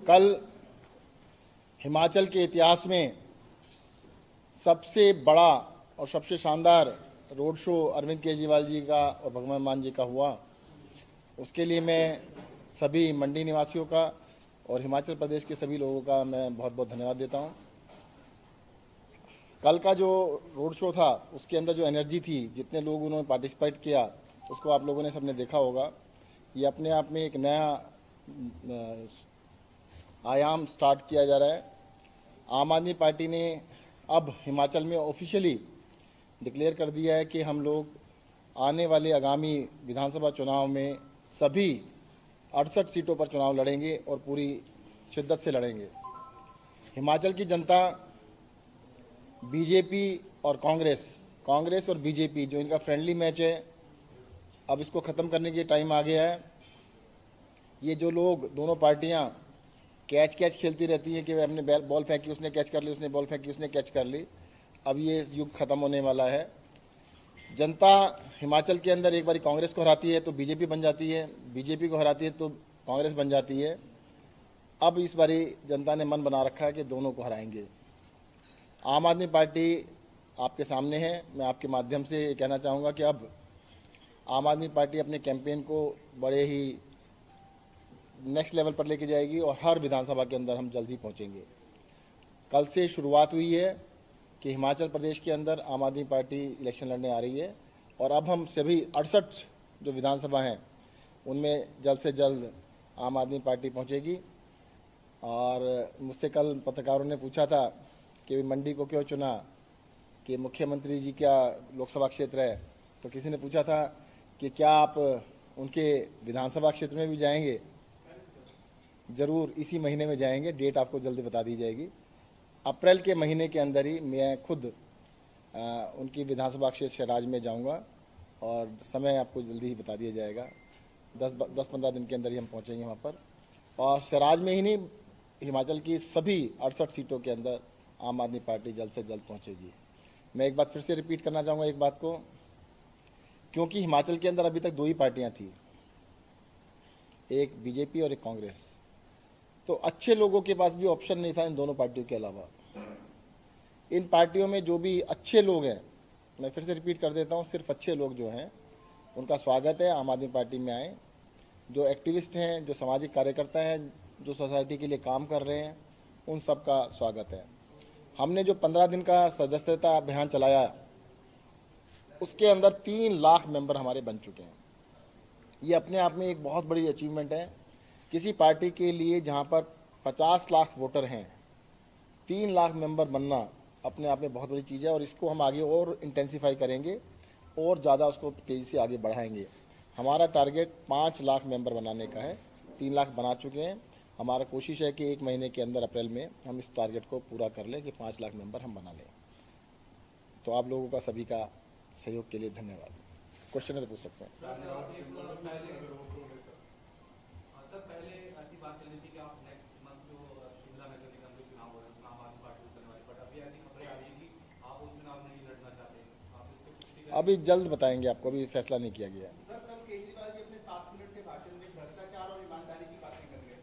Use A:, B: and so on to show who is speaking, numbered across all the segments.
A: कल हिमाचल के इतिहास में सबसे बड़ा और सबसे शानदार रोड शो अरविंद केजरीवाल जी का और भगवंत मान जी का हुआ। उसके लिए मैं सभी मंडी निवासियों का और हिमाचल प्रदेश के सभी लोगों का मैं बहुत बहुत धन्यवाद देता हूं। कल का जो रोड शो था उसके अंदर जो एनर्जी थी, जितने लोग उन्होंने पार्टिसिपेट किया, उसको आप लोगों ने सबने देखा होगा। ये अपने आप में एक नया आयाम स्टार्ट किया जा रहा है। आम आदमी पार्टी ने अब हिमाचल में ऑफिशियली डिक्लेयर कर दिया है कि हम लोग आने वाले आगामी विधानसभा चुनाव में सभी 68 सीटों पर चुनाव लड़ेंगे और पूरी शिद्दत से लड़ेंगे। हिमाचल की जनता बीजेपी और कांग्रेस और बीजेपी जो इनका फ्रेंडली मैच है, अब इसको ख़त्म करने के टाइम आ गया है। ये जो लोग दोनों पार्टियां कैच खेलती रहती हैं कि हमने बॉल फेंकी, उसने कैच कर ली, उसने बॉल फेंकी, उसने कैच कर ली, अब ये युग ख़त्म होने वाला है। जनता हिमाचल के अंदर एक बार कांग्रेस को हराती है तो बीजेपी बन जाती है, बीजेपी को हराती है तो कांग्रेस बन जाती है। अब इस बारी जनता ने मन बना रखा है कि दोनों को हराएंगे। आम आदमी पार्टी आपके सामने है। मैं आपके माध्यम से ये कहना चाहूँगा कि अब आम आदमी पार्टी अपने कैंपेन को बड़े ही नेक्स्ट लेवल पर लेके जाएगी और हर विधानसभा के अंदर हम जल्द ही पहुँचेंगे। कल से शुरुआत हुई है कि हिमाचल प्रदेश के अंदर आम आदमी पार्टी इलेक्शन लड़ने आ रही है और अब हम सभी 68 जो विधानसभा हैं उनमें जल्द से जल्द आम आदमी पार्टी पहुंचेगी। और मुझसे कल पत्रकारों ने पूछा था कि मंडी को क्यों चुना, कि मुख्यमंत्री जी क्या लोकसभा क्षेत्र है, तो किसी ने पूछा था कि क्या आप उनके विधानसभा क्षेत्र में भी जाएंगे। ज़रूर इसी महीने में जाएंगे, डेट आपको जल्दी बता दी जाएगी। अप्रैल के महीने के अंदर ही मैं खुद उनकी विधानसभा क्षेत्र शराज में जाऊंगा और समय आपको जल्दी ही बता दिया जाएगा। 10-15 दिन के अंदर ही हम पहुंचेंगे वहां पर। और शराज में ही नहीं, हिमाचल की सभी 68 सीटों के अंदर आम आदमी पार्टी जल्द से जल्द पहुंचेगी। मैं एक बात फिर से रिपीट करना चाहूँगा एक बात को, क्योंकि हिमाचल के अंदर अभी तक 2 ही पार्टियाँ थी, एक बीजेपी और एक कांग्रेस। तो अच्छे लोगों के पास भी ऑप्शन नहीं था इन दोनों पार्टियों के अलावा। इन पार्टियों में जो भी अच्छे लोग हैं, मैं फिर से रिपीट कर देता हूँ, सिर्फ अच्छे लोग जो हैं उनका स्वागत है, आम आदमी पार्टी में आए। जो एक्टिविस्ट हैं, जो सामाजिक कार्यकर्ता हैं, जो सोसाइटी के लिए काम कर रहे हैं, उन सब का स्वागत है। हमने जो 15 दिन का सदस्यता अभियान चलाया, उसके अंदर 3 लाख मेंबर हमारे बन चुके हैं। ये अपने आप में एक बहुत बड़ी अचीवमेंट है किसी पार्टी के लिए जहां पर 50 लाख वोटर हैं। 3 लाख मेंबर बनना अपने आप में बहुत बड़ी चीज़ है और इसको हम आगे और इंटेंसिफाई करेंगे और ज़्यादा उसको तेज़ी से आगे बढ़ाएंगे। हमारा टारगेट 5 लाख मेंबर बनाने का है, 3 लाख बना चुके हैं। हमारा कोशिश है कि 1 महीने के अंदर अप्रैल में हम इस टारगेट को पूरा कर लें कि 5 लाख मेंबर हम बना लें। तो आप लोगों का सभी का सहयोग के लिए धन्यवाद। क्वेश्चन है तो पूछ सकते हैं। अभी जल्द बताएंगे आपको, अभी फैसला नहीं किया गया है।
B: सर, कल केजरीवाल जी अपने 7 मिनट के भाषण में भ्रष्टाचार और ईमानदारी की बातें कर रहे हैं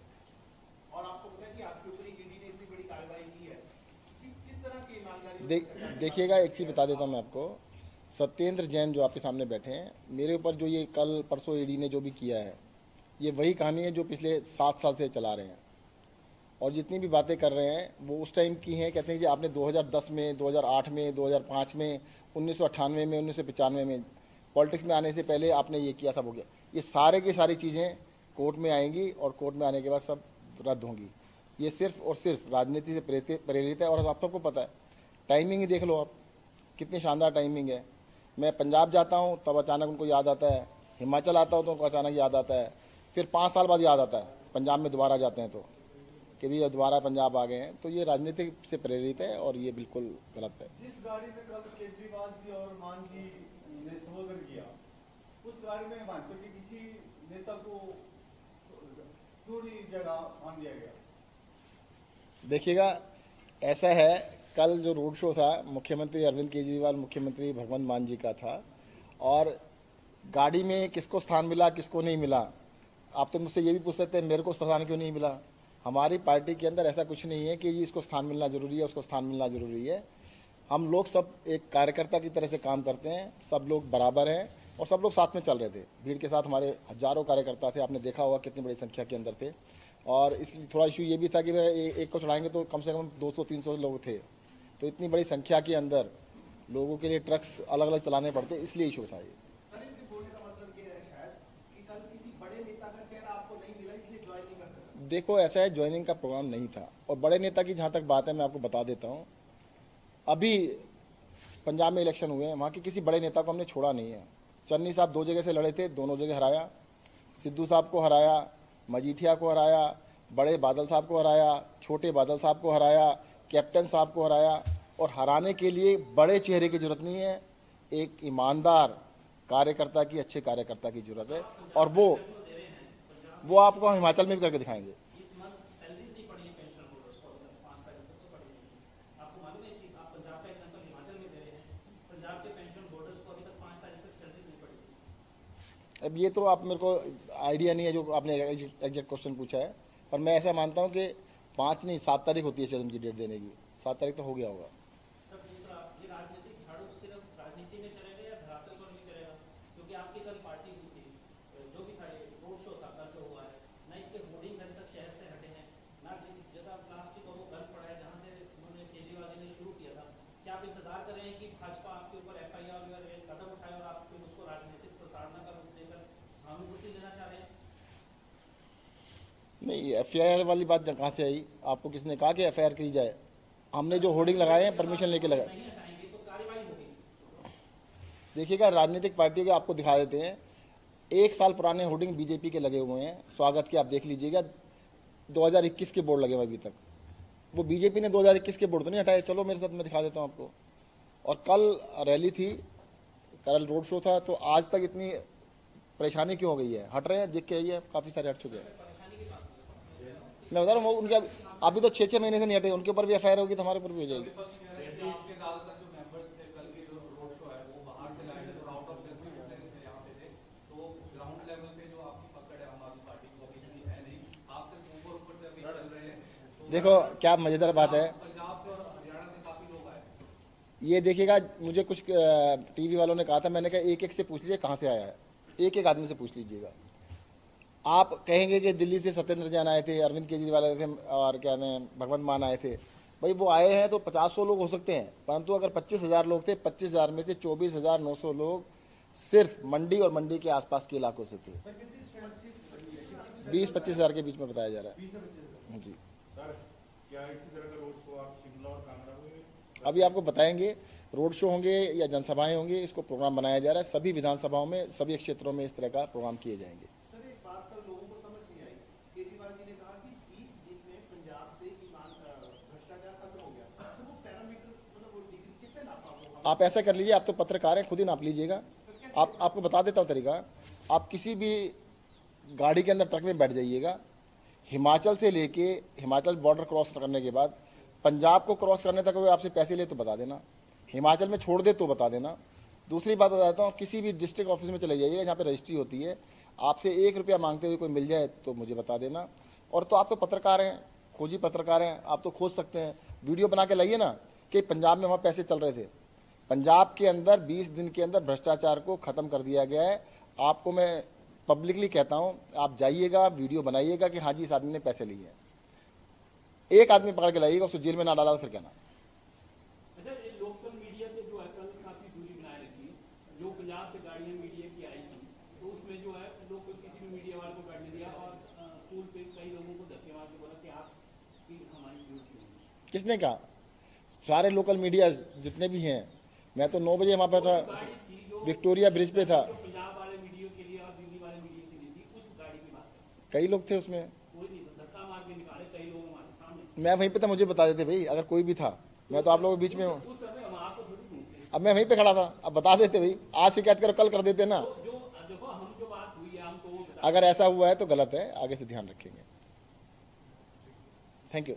B: और आपको पता है कि आपके ऊपर ईडी ने इतनी बड़ी कार्रवाई की है। किस तरह की ईमानदारी?
A: देखिएगा, एक चीज़ बता देता हूँ मैं आपको। सत्येंद्र जैन जो आपके सामने बैठे हैं, मेरे ऊपर जो ये कल परसों ईडी ने जो भी किया है, ये वही कहानी है जो पिछले 7 साल से चला रहे हैं। और जितनी भी बातें कर रहे हैं वो उस टाइम की हैं। कहते हैं कि आपने 2010 में, 2008 में, 2005 में, 1998 में, 1995 में, पॉलिटिक्स में आने से पहले आपने ये किया था, वो किया। ये सारे की सारी चीज़ें कोर्ट में आएंगी और कोर्ट में आने के बाद सब रद्द होंगी। ये सिर्फ और सिर्फ राजनीति से प्रेरित है। और आप सबको पता है, टाइमिंग ही देख लो आप, कितनी शानदार टाइमिंग है। मैं पंजाब जाता हूँ तब अचानक उनको याद आता है, हिमाचल आता हूँ तो उनको अचानक याद आता है, फिर 5 साल बाद याद आता है पंजाब में दोबारा जाते हैं तो कि भी दोबारा पंजाब आ गए हैं। तो ये राजनीति से प्रेरित है और ये बिल्कुल गलत है।
B: जिस गाड़ी में कल केजरीवाल जी और मान जी ने संबोधन किया, उस गाड़ी में हिमाचल के किसी नेता को थोड़ी जगह मान दिया गया।
A: देखिएगा, ऐसा है, कल जो रोड शो था मुख्यमंत्री अरविंद केजरीवाल, मुख्यमंत्री भगवंत मान जी का था और गाड़ी में किसको स्थान मिला किसको नहीं मिला। आप तो मुझसे ये भी पूछ सकते हैं मेरे को स्थान क्यों नहीं मिला। हमारी पार्टी के अंदर ऐसा कुछ नहीं है कि जी इसको स्थान मिलना जरूरी है, उसको स्थान मिलना जरूरी है। हम लोग सब एक कार्यकर्ता की तरह से काम करते हैं, सब लोग बराबर हैं और सब लोग साथ में चल रहे थे। भीड़ के साथ हमारे हजारों कार्यकर्ता थे, आपने देखा होगा कितनी बड़ी संख्या के अंदर थे। और इसलिए थोड़ा इशू ये भी था कि भाई एक को चढ़ाएंगे तो कम से कम 200-300 लोग थे, तो इतनी बड़ी संख्या के अंदर लोगों के लिए ट्रक्स अलग अलग चलाने पड़ते, इसलिए इशू था ये।
B: सर, इनके बोलने का मतलब ये है शायद कि कल किसी बड़े नेता का चेहरा आपको नहीं मिला इसलिए ज्वाइन नहीं कर सका।
A: देखो ऐसा है, ज्वाइनिंग का प्रोग्राम नहीं था। और बड़े नेता की जहाँ तक बात है मैं आपको बता देता हूँ, अभी पंजाब में इलेक्शन हुए हैं, वहाँ के किसी बड़े नेता को हमने छोड़ा नहीं है। चन्नी साहब 2 जगह से लड़े थे, दोनों जगह हराया। सिद्धू साहब को हराया, मजीठिया को हराया, बड़े बादल साहब को हराया, छोटे बादल साहब को हराया, कैप्टन साहब को हराया। और हराने के लिए बड़े चेहरे की जरूरत नहीं है, एक ईमानदार कार्यकर्ता की, अच्छे कार्यकर्ता की जरूरत है। और वो आपको हिमाचल में भी करके दिखाएंगे। अब ये तो आप मेरे को आइडिया नहीं है जो आपने एग्जैक्ट क्वेश्चन पूछा है, पर मैं ऐसा मानता हूँ कि 5 नहीं 7 तारीख होती है शायद उनकी डेट देने की। 7 तारीख तो हो गया होगा। नहीं, एफआईआर वाली बात कहाँ से आई? आपको किसने कहा कि एफआईआर की जाए? हमने जो होर्डिंग लगाए हैं परमिशन लेके लगाए। देखिएगा, राजनीतिक पार्टियों के आपको दिखा देते हैं, 1 साल पुराने होर्डिंग बीजेपी के लगे हुए हैं स्वागत के, आप देख लीजिएगा। 2021 के बोर्ड लगे हुए अभी तक। वो बीजेपी ने 2021 के बोर्ड तो नहीं हटाए। चलो मेरे साथ, मैं दिखा देता हूँ आपको। और कल रैली थी, कल रोड शो था, तो आज तक इतनी परेशानी क्यों हो गई है? हट रहे हैं, देख के आइए, काफ़ी सारे हट चुके हैं। मैं बता रहा हूँ, उनके अभी तो 6-6 महीने से नहीं हटे, उनके ऊपर भी एफआईआर होगी तो हमारे ऊपर भी हो जाएगी। देखो क्या मजेदार बात है ये, देखिएगा, मुझे कुछ टीवी वालों ने कहा था, मैंने कहा एक एक से पूछ लीजिए कहाँ से आया है, एक एक आदमी से पूछ लीजिएगा। आप कहेंगे कि दिल्ली से सत्येंद्र जैन आए थे, अरविंद केजरीवाल आए थे, और क्या नाम भगवंत मान आए थे। भाई वो आए हैं तो 50-100 लोग हो सकते हैं, परंतु अगर 25,000 लोग थे, 25,000 में से 24,900 लोग सिर्फ मंडी और मंडी के आसपास के इलाकों से थे। 20-25 हज़ार के बीच में बताया जा रहा है जी। अभी आपको बताएंगे रोड शो होंगे या जनसभाएं होंगी, इसको प्रोग्राम बनाया जा रहा है। सभी विधानसभाओं में, सभी क्षेत्रों में इस तरह का प्रोग्राम किए जाएंगे।
B: सर, एक बात कल लोगों को समझ नहीं आई। केजरीवाल जी ने कहा कि 20 दिन में पंजाब से भ्रष्टाचार खत्म हो गया, तो वो पैरामीटर, मतलब वो डिग्री किससे नापा?
A: आप ऐसा कर लीजिए, आप तो पत्रकार हैं, खुद ही नाप लीजिएगा। आपको बता देता हूँ तरीका। आप किसी भी गाड़ी के अंदर, ट्रक में बैठ जाइएगा, हिमाचल से लेके, हिमाचल बॉर्डर क्रॉस करने के बाद पंजाब को क्रॉस करने तक वो आपसे पैसे ले तो बता देना, हिमाचल में छोड़ दे तो बता देना। दूसरी बात बताता हूँ, किसी भी डिस्ट्रिक्ट ऑफिस में चले जाइएगा जहाँ पे रजिस्ट्री होती है, आपसे 1 रुपया मांगते हुए कोई मिल जाए तो मुझे बता देना। और तो आप तो पत्रकार हैं, खोजी पत्रकार हैं, आप तो खोज सकते हैं, वीडियो बना के लाइए ना कि पंजाब में वहाँ पैसे चल रहे थे। पंजाब के अंदर 20 दिन के अंदर भ्रष्टाचार को ख़त्म कर दिया गया है। आपको मैं पब्लिकली कहता हूँ, आप जाइएगा, वीडियो बनाइएगा कि हाँ जी इस आदमी ने पैसे लिए हैं। एक आदमी पकड़ के लाइएगा, उसको जेल में ना डाला तो फिर कहना।
C: अच्छा, ये लोकल मीडिया से जो है कल काफी दूरी बनाए रखी, जो पंजाब से गाड़ियां मीडिया की आई थी, तो उसमें जो है लोग किसी भी मीडिया वाले को गाड़ी दिया और स्कूल से कई लोगों को धक्के मार के बोला कि आपकी हमारी ड्यूटी है।
A: किसने कहा? सारे लोकल मीडिया जितने भी हैं, मैं तो 9 बजे वहाँ पर था, विक्टोरिया ब्रिज पे था।
C: पंजाब वाले मीडिया के लिए और दिल्ली वाले मीडिया के लिए थी, उस गाड़ी की बात है।
A: कई लोग थे उसमें,
C: कोई नहीं, धक्का मार के निकाले कई लोग हमारे सामने।
A: मैं वहीं पे था, मुझे बता देते भाई, अगर कोई भी था। मैं तो आप लोगों के बीच में हूँ,
C: उस समय हम आपको थोड़ी पूछते,
A: अब मैं वहीं पे खड़ा था, अब बता देते भाई, आज शिकायत करो कल कर देते ना।
C: जो देखो हम जो बात हुई है हमको वो
A: अगर ऐसा हुआ है तो गलत है, आगे से ध्यान रखेंगे। Thank you.